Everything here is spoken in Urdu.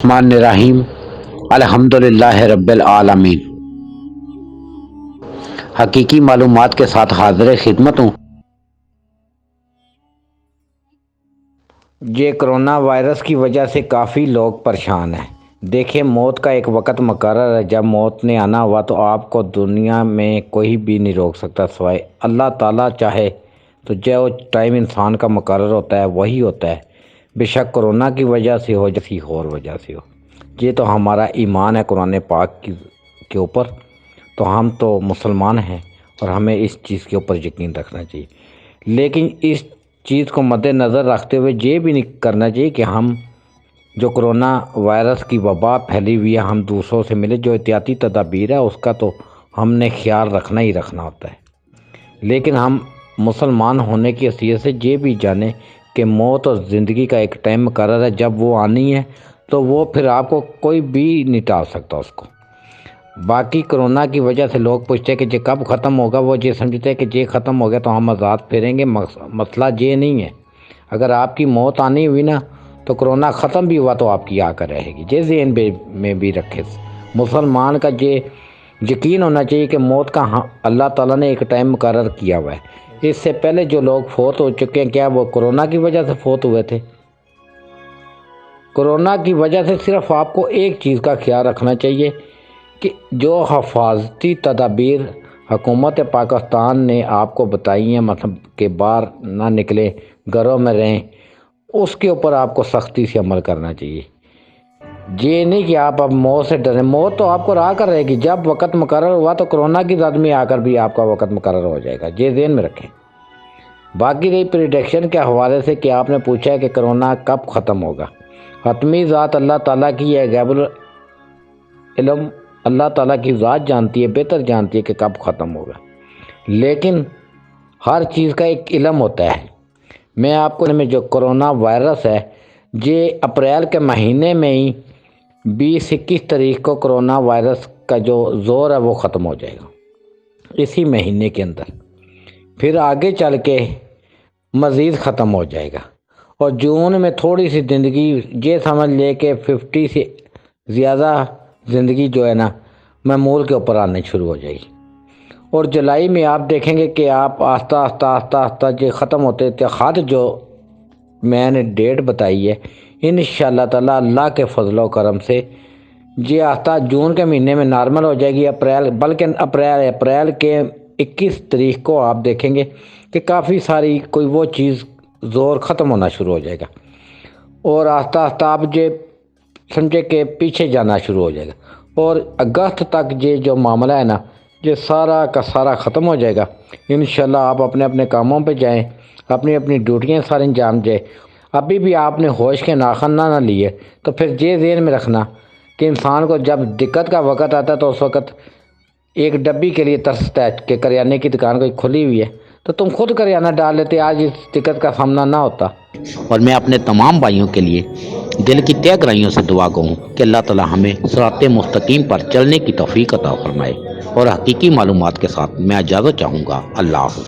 الرحمن الرحیم الحمدللہ رب العالمین۔ حقیقی معلومات کے ساتھ حاضر خدمت ہوں۔ یہ کرونا وائرس کی وجہ سے کافی لوگ پریشان ہیں۔ دیکھیں، موت کا ایک وقت مقرر ہے۔ جب موت نے آنا ہوا تو آپ کو دنیا میں کوئی بھی نہیں روک سکتا سوائے اللہ تعالیٰ چاہے تو جو ٹائم انسان کا مقرر ہوتا ہے وہی ہوتا ہے، بے شک کرونا کی وجہ سے ہو یا کسی اور وجہ سے ہو۔ یہ تو ہمارا ایمان ہے قرآن پاک کے اوپر، تو ہم تو مسلمان ہیں اور ہمیں اس چیز کے اوپر یقین رکھنا چاہیے، لیکن اس چیز کو مد نظر رکھتے ہوئے یہ بھی نہیں کرنا چاہیے کہ ہم جو کرونا وائرس کی وبا پھیلی ہوئی ہے ہم دوسروں سے ملے۔ جو احتیاطی تدابیر ہے اس کا تو ہم نے خیال رکھنا ہی رکھنا ہوتا ہے، لیکن ہم مسلمان ہونے کی حیثیت سے یہ بھی جانیں کہ موت اور زندگی کا ایک ٹائم مقرر ہے۔ جب وہ آنی ہے تو وہ پھر آپ کو کوئی بھی نہیں ٹال سکتا اس کو۔ باقی کرونا کی وجہ سے لوگ پوچھتے ہیں کہ یہ کب ختم ہوگا، وہ یہ سمجھتے ہیں کہ یہ ختم ہو گیا تو ہم آزاد پھریں گے۔ مسئلہ یہ نہیں ہے۔ اگر آپ کی موت آنی ہوئی نا تو کرونا ختم بھی ہوا تو آپ کی آ کر رہے گی۔ یہ ذہن میں بھی رکھے۔ مسلمان کا یہ یقین ہونا چاہیے کہ موت کا اللہ تعالیٰ نے ایک ٹائم مقرر کیا ہوا ہے۔ اس سے پہلے جو لوگ فوت ہو چکے ہیں، کیا وہ کرونا کی وجہ سے فوت ہوئے تھے؟ کرونا کی وجہ سے صرف آپ کو ایک چیز کا خیال رکھنا چاہیے کہ جو حفاظتی تدابیر حکومت پاکستان نے آپ کو بتائی ہیں، مطلب کہ باہر نہ نکلیں، گھروں میں رہیں، اس کے اوپر آپ کو سختی سے عمل کرنا چاہیے۔ یہ نہیں کہ آپ اب موت سے ڈریں۔ موت تو آپ کو راہ کر رہے گی۔ جب وقت مقرر ہوا تو کرونا کی زد میں آ کر بھی آپ کا وقت مقرر ہو جائے گا، یہ ذہن میں رکھیں۔ باقی رہی پریڈکشن کے حوالے سے کہ آپ نے پوچھا ہے کہ کرونا کب ختم ہوگا، حتمی ذات اللہ تعالیٰ کی ہے، غیب العلم اللہ تعالیٰ کی ذات جانتی ہے، بہتر جانتی ہے کہ کب ختم ہوگا، لیکن ہر چیز کا ایک علم ہوتا ہے۔ میں آپ کو جو کرونا وائرس ہے یہ اپریل کے مہینے میں ہی 20-21 تاریخ کو کرونا وائرس کا جو زور ہے وہ ختم ہو جائے گا، اسی مہینے کے اندر۔ پھر آگے چل کے مزید ختم ہو جائے گا، اور جون میں تھوڑی سی زندگی، یہ سمجھ لے کہ 50 سے زیادہ زندگی جو ہے نا معمول کے اوپر آنے شروع ہو جائے گی، اور جولائی میں آپ دیکھیں گے کہ آپ آہستہ آہستہ یہ ختم ہوتے خط جو میں نے ڈیٹ بتائی ہے انشاءاللہ تعالیٰ اللہ کے فضل و کرم سے یہ آہستہ جون کے مہینے میں نارمل ہو جائے گی۔ اپریل کے 21 تاریخ کو آپ دیکھیں گے کہ کافی ساری کوئی وہ چیز زور ختم ہونا شروع ہو جائے گا، اور آہستہ آہستہ آپ یہ سمجھے کہ پیچھے جانا شروع ہو جائے گا، اور اگست تک یہ جو معاملہ ہے نا یہ سارا کا سارا ختم ہو جائے گا۔ انشاءاللہ آپ اپنے اپنے کاموں پہ جائیں، اپنی اپنی ڈیوٹیاں سارے انجام دیں۔ ابھی بھی آپ نے ہوش کے ناخن نہ لیے تو پھر یہ ذہن میں رکھنا کہ انسان کو جب دقت کا وقت آتا ہے تو اس وقت ایک ڈبی کے لیے ترستا ہے کہ کریانے کی دکان کوئی کھلی ہوئی ہے تو تم خود کریانہ ڈال لیتے، آج اس دقت کا سامنا نہ ہوتا۔ اور میں اپنے تمام بھائیوں کے لیے دل کی تہ گہرائیوں سے دعا گو ہوں کہ اللہ تعالی ہمیں صراط مستقیم پر چلنے کی توفیق عطا فرمائے، اور حقیقی معلومات کے ساتھ میں اجازت چاہوں گا۔ اللہ حافظ۔